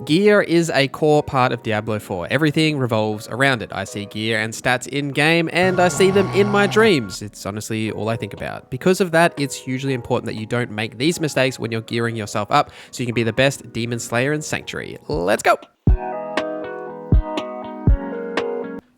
Gear is a core part of Diablo 4. Everything revolves around it. I see gear and stats in-game, and I see them in my dreams. It's honestly all I think about. Because of that, it's hugely important that you don't make these mistakes when you're gearing yourself up so you can be the best Demon Slayer in Sanctuary. Let's go!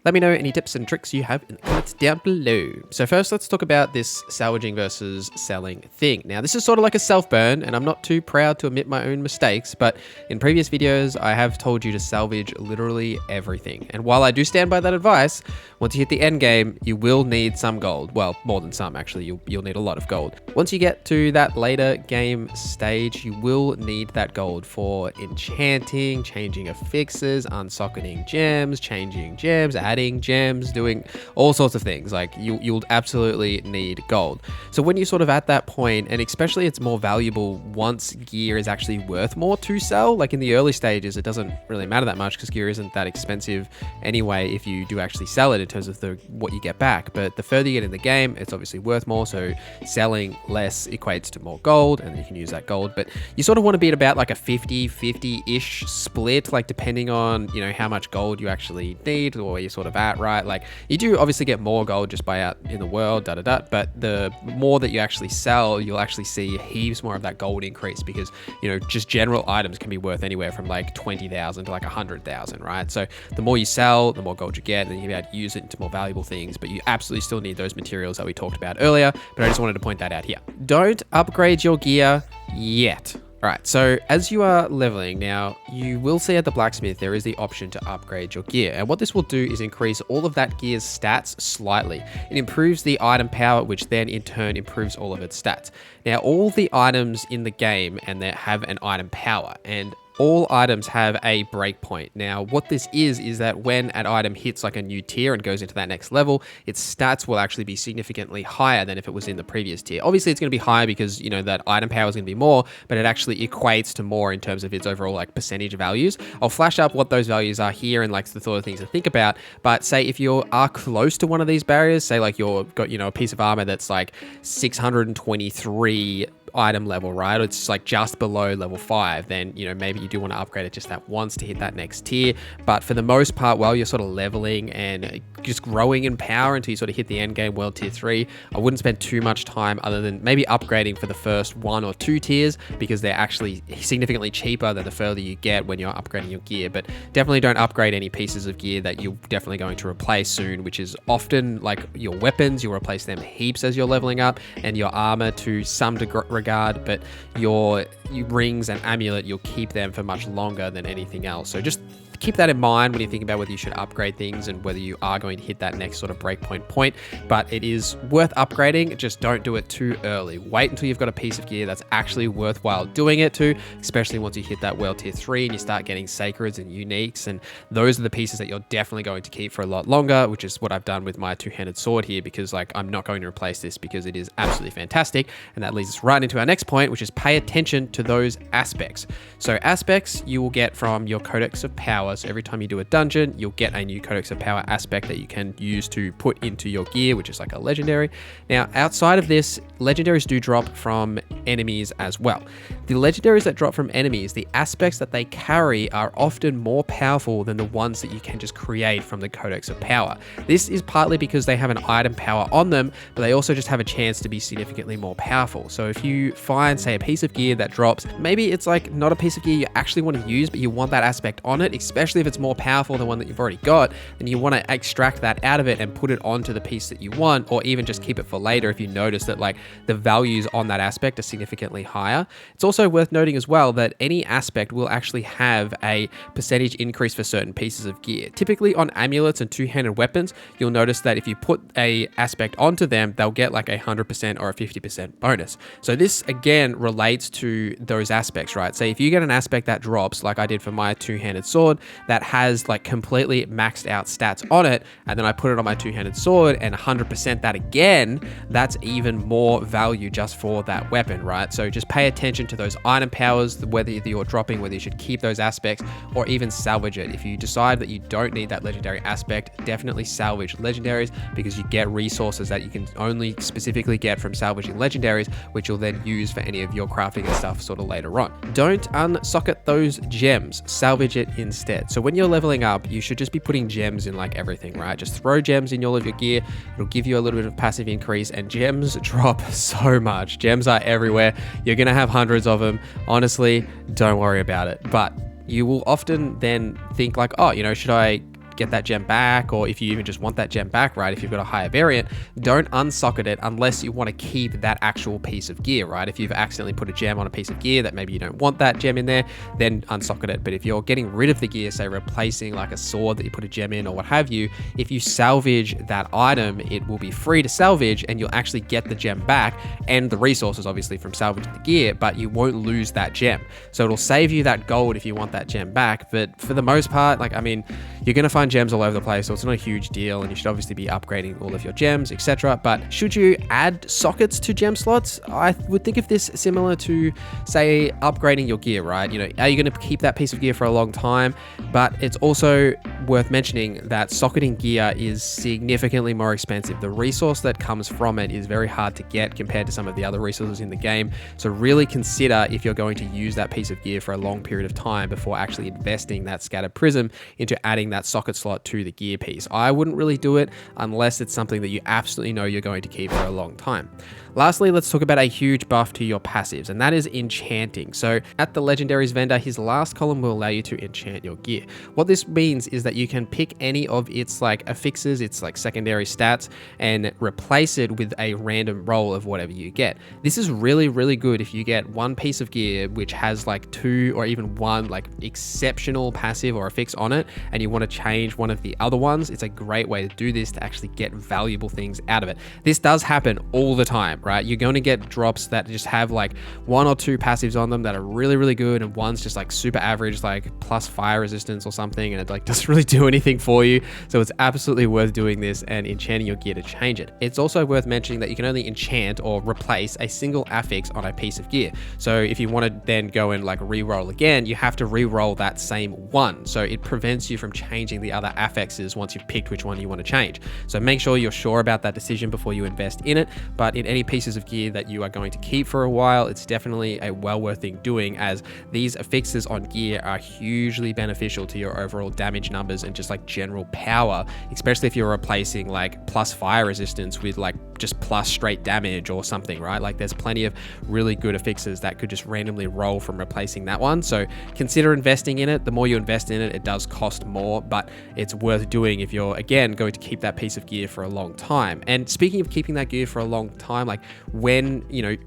Let me know any tips and tricks you have in the comments down below. So first, let's talk about this salvaging versus selling thing. Now, this is sort of like a self-burn, and I'm not too proud to admit my own mistakes, but in previous videos, I have told you to salvage literally everything. And while I do stand by that advice, once you hit the end game, you will need some gold. Well, more than some, actually. You'll need a lot of gold. Once you get to that later game stage, you will need that gold for enchanting, changing affixes, unsocketing gems, changing gems, adding gems, doing all sorts of things. Like you'll absolutely need gold. So when you're sort of at that point, and especially it's more valuable once gear is actually worth more to sell. Like in the early stages, it doesn't really matter that much because gear isn't that expensive anyway if you do actually sell it in terms of what you get back. But the further you get in the game, it's obviously worth more. So selling less equates to more gold, and you can use that gold. But you sort of want to be at about like a 50-50-ish split, like depending on, you know, how much gold you actually need or where you're sort of at, right? Like you do obviously get more gold just by out in the world, but the more that you actually sell, you'll actually see heaps more of that gold increase because, you know, just general items can be worth anywhere from like 20,000 to like 100,000, right? So the more you sell, the more gold you get, and you'll be able to use it into more valuable things, but you absolutely still need those materials that we talked about earlier, but I just wanted to point that out here. Don't upgrade your gear yet. All right, so as you are leveling now, you will see at the blacksmith, there is the option to upgrade your gear. And what this will do is increase all of that gear's stats slightly. It improves the item power, which then in turn improves all of its stats. Now, all the items in the game and they have an item power, and all items have a breakpoint. Now, what this is that when an item hits like a new tier and goes into that next level, its stats will actually be significantly higher than if it was in the previous tier. Obviously, it's going to be higher because, you know, that item power is going to be more, but it actually equates to more in terms of its overall like percentage values. I'll flash up what those values are here and like the sort of things to think about. But say if you are close to one of these barriers, say like you've got, you know, a piece of armor that's like 623 item level, right? It's like just below level 5, then, you know, maybe you do want to upgrade it just that once to hit that next tier. But for the most part, while you're sort of leveling and just growing in power until you sort of hit the end game world tier 3, I wouldn't spend too much time other than maybe upgrading for the first 1 or 2 tiers because they're actually significantly cheaper than the further you get when you're upgrading your gear. But definitely don't upgrade any pieces of gear that you're definitely going to replace soon, which is often like your weapons. You'll replace them heaps as you're leveling up, and your armor to some regard, but your rings and amulet, you'll keep them for much longer than anything else. So just keep that in mind when you think about whether you should upgrade things and whether you are going to hit that next sort of breakpoint point. But it is worth upgrading. Just don't do it too early. Wait until you've got a piece of gear that's actually worthwhile doing it to, especially once you hit that world tier 3 and you start getting sacreds and uniques. And those are the pieces that you're definitely going to keep for a lot longer, which is what I've done with my two-handed sword here, because like I'm not going to replace this because it is absolutely fantastic. And that leads us right into our next point, which is pay attention to those aspects. So aspects you will get from your Codex of Power. So every time you do a dungeon, you'll get a new Codex of Power aspect that you can use to put into your gear, which is like a legendary. Now, outside of this, legendaries do drop from enemies as well. The legendaries that drop from enemies, the aspects that they carry are often more powerful than the ones that you can just create from the Codex of Power. This is partly because they have an item power on them, but they also just have a chance to be significantly more powerful. So if you find, say, a piece of gear that drops, maybe it's like not a piece of gear you actually want to use, but you want that aspect on it, especially if it's more powerful than one that you've already got, then you want to extract that out of it and put it onto the piece that you want, or even just keep it for later if you notice that like the values on that aspect are significantly higher. It's also worth noting as well that any aspect will actually have a percentage increase for certain pieces of gear. Typically on amulets and two-handed weapons, you'll notice that if you put a aspect onto them, they'll get like 100% or a 50% bonus. So this again relates to those aspects, right? Say if you get an aspect that drops, like I did for my two-handed sword, that has like completely maxed out stats on it, and then I put it on my two-handed sword and 100% that again, that's even more value just for that weapon, right? So just pay attention to those item powers, whether you're dropping, whether you should keep those aspects or even salvage it. If you decide that you don't need that legendary aspect, definitely salvage legendaries because you get resources that you can only specifically get from salvaging legendaries, which you'll then use for any of your crafting and stuff sort of later on. Don't unsocket those gems, salvage it instead. So when you're leveling up, you should just be putting gems in like everything, right? Just throw gems in all of your gear. It'll give you a little bit of passive increase, and gems drop so much. Gems are everywhere. You're gonna have hundreds of them. Honestly, don't worry about it. But you will often then think like, oh, should I get that gem back? Or if you even just want that gem back, right? If you've got a higher variant, don't unsocket it unless you want to keep that actual piece of gear, right? If you've accidentally put a gem on a piece of gear that maybe you don't want that gem in there, then unsocket it. But if you're getting rid of the gear, say replacing like a sword that you put a gem in or what have you, if you salvage that item, it will be free to salvage and you'll actually get the gem back and the resources obviously from salvaging the gear, but you won't lose that gem. So it'll save you that gold if you want that gem back. But for the most part, like, I mean, you're going to find gems all over the place, so it's not a huge deal, and you should obviously be upgrading all of your gems, etc. But should you add sockets to gem slots? I would think of this similar to, say, upgrading your gear, right? Are you going to keep that piece of gear for a long time? But it's also worth mentioning that socketing gear is significantly more expensive. The resource that comes from it is very hard to get compared to some of the other resources in the game. So really consider if you're going to use that piece of gear for a long period of time before actually investing that scattered prism into adding that socket slot to the gear piece. I wouldn't really do it unless it's something that you absolutely know you're going to keep for a long time. Lastly, let's talk about a huge buff to your passives, and that is enchanting. So at the Legendaries vendor, his last column will allow you to enchant your gear. What this means is that you can pick any of its like affixes, its like secondary stats, and replace it with a random roll of whatever you get. This is really, really good if you get one piece of gear which has like two or even one like exceptional passive or affix on it, and you want to change one of the other ones. It's a great way to do this to actually get valuable things out of it. This does happen all the time, right? You're going to get drops that just have like one or two passives on them that are really, really good, and one's just like super average, like plus fire resistance or something, and it like doesn't really do anything for you. So it's absolutely worth doing this and enchanting your gear to change it. It's also worth mentioning that you can only enchant or replace a single affix on a piece of gear. So if you want to then go and like re-roll again, you have to re-roll that same one. So it prevents you from changing the other affixes once you've picked which one you want to change. So make sure you're sure about that decision before you invest in it. But in any pieces of gear that you are going to keep for a while, it's definitely a well worth thing doing, as these affixes on gear are hugely beneficial to your overall damage numbers and just like general power, especially if you're replacing like plus fire resistance with like just plus straight damage or something, right? Like there's plenty of really good affixes that could just randomly roll from replacing that one. So consider investing in it. The more you invest in it, it does cost more, but it's worth doing if you're, again, going to keep that piece of gear for a long time. And speaking of keeping that gear for a long time, like when,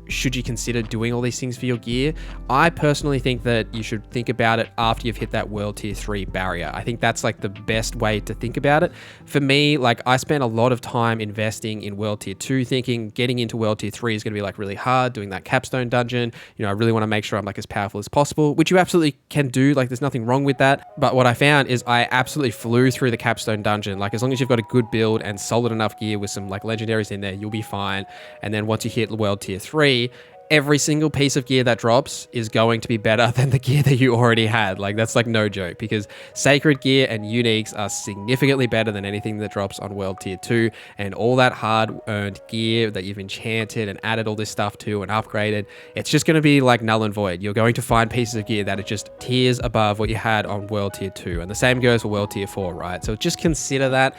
should you consider doing all these things for your gear? I personally think that you should think about it after you've hit that World Tier 3 barrier. I think that's like the best way to think about it. For me, like I spent a lot of time investing in World Tier 2, thinking getting into World Tier 3 is going to be like really hard, doing that capstone dungeon. I really want to make sure I'm like as powerful as possible, which you absolutely can do. Like there's nothing wrong with that. But what I found is I absolutely flew through the capstone dungeon. Like as long as you've got a good build and solid enough gear with some like legendaries in there, you'll be fine. And then once you hit World Tier 3, every single piece of gear that drops is going to be better than the gear that you already had. Like that's like no joke, because sacred gear and uniques are significantly better than anything that drops on World Tier 2, and all that hard earned gear that you've enchanted and added all this stuff to and upgraded, it's just going to be like null and void. You're going to find pieces of gear that are just tiers above what you had on World Tier 2, and the same goes for World Tier 4, right? So just consider that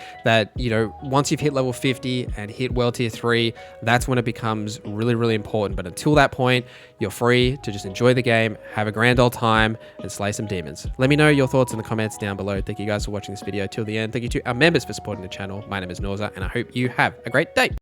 once you've hit level 50 and hit World Tier 3, that's when it becomes really, really important. But until that point, you're free to just enjoy the game, have a grand old time, and slay some demons. Let me know your thoughts in the comments down below. Thank you guys for watching this video till the end. Thank you to our members for supporting the channel. My name is Norza, and I hope you have a great day.